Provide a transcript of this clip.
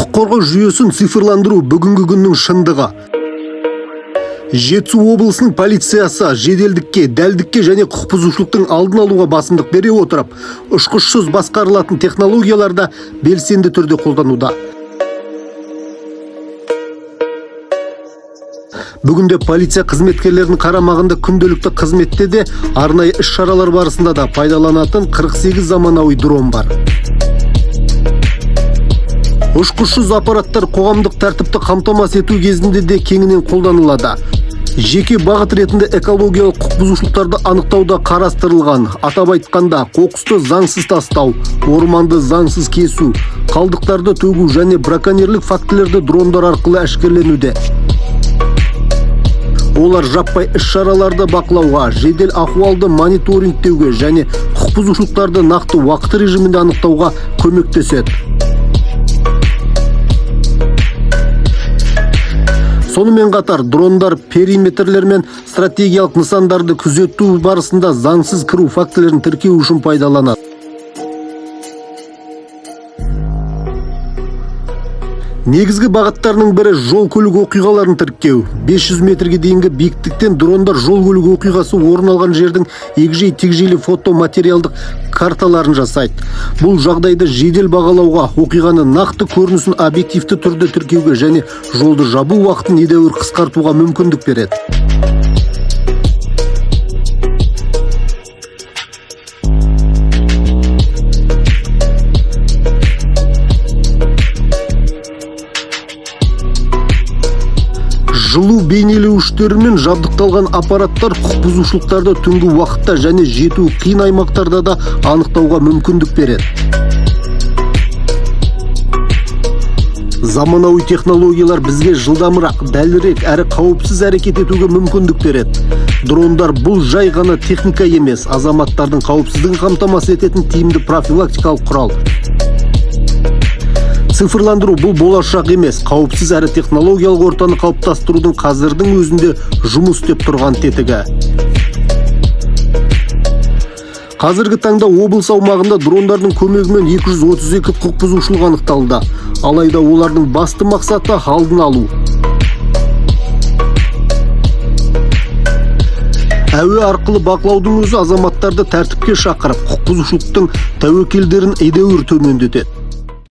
Құқық қорғау жүйесін цифрландыру бүгінгі күннің шындығы. Жетісу облысының полициясы жеделдікке, дәлдікке және құқық бұзушылықтың алдын алуға басымдық бере отырып, ұшқышсыз басқарылатын технологияларда белсенді түрде қолдануда. Бүгінде полиция қызметкерлерінің қарамағында күнделікті қызметте де арнайы іс-шаралар барысында да пайдаланатын 48 заманауи дрон бар. Ұшқышсыз аппараттар қоғамдық тәртіпті қамтамасыз ету кезінде де кеңінен қолданылады. Жеке бағыт ретінде экологиялық құқық бұзушылықтарды анықтауда қарастырылған. Атап айтқанда, қоқысты заңсыз тастау, орманды заңсыз кесу, қалдықтарды төгу және браконьерлік фактілерді дрондар арқылы әшкерленуде. Олар жаппай іс-шараларды бақылауға, жедел ахуалды мониторингтеуге және құқық бұзушылықтарды нақты уақыт режимінде анықтауға көмектеседі. Сонымен қатар дрондар периметрлер мен стратегиялық нысандарды күзету барысында заңсыз кіру фактілерін тіркеу үшін пайдаланады. Негізгі бағыттарының бірі жол көлік оқиғаларын тіркеу. 500 метрге дейінгі биіктіктен дрондар жол көлік оқиғасы орын алған жердің егжей-тегжейлі фотоматериалдық карталарын жасайды. Бұл жағдайды жедел бағалауға, оқиғаны нақты көрінісін объективті түрде тіркеуге және жолды жабу уақытын едәуір қысқартуға мүмкіндік береді. Жылу бейнелеуіштерімен жабдықталған аппараттар құқық бұзушылықтарды түнгі уақытта және жету қиын аймақтарда да анықтауға мүмкіндік береді. Заманауи технологиялар бізге жылдамырақ, дәлірек әрі қауіпсіз әрекет етуге мүмкіндік береді. Дрондар бұл жай ғана техника емес, азаматтардың қауіпсіздігін қамтамасыз ететін тиімді профилактикалық құрал. Цифрландыру бұл болашақ емес, қауіпсіз әрі технологиялық ортаны қалыптастырудың қазірдің өзінде жұмыс істеп тұрған тетігі. Қазіргі таңда облыс аумағында дрондардың көмегімен 232 құқық бұзушылық анықталды. Алайда олардың басты мақсаты алдын алу. Әуе арқылы бақылаудың өзі азаматтарды тәртіпке шақырып, құқық бұзушылықтың тәуекелдерін едәуір төмендетеді.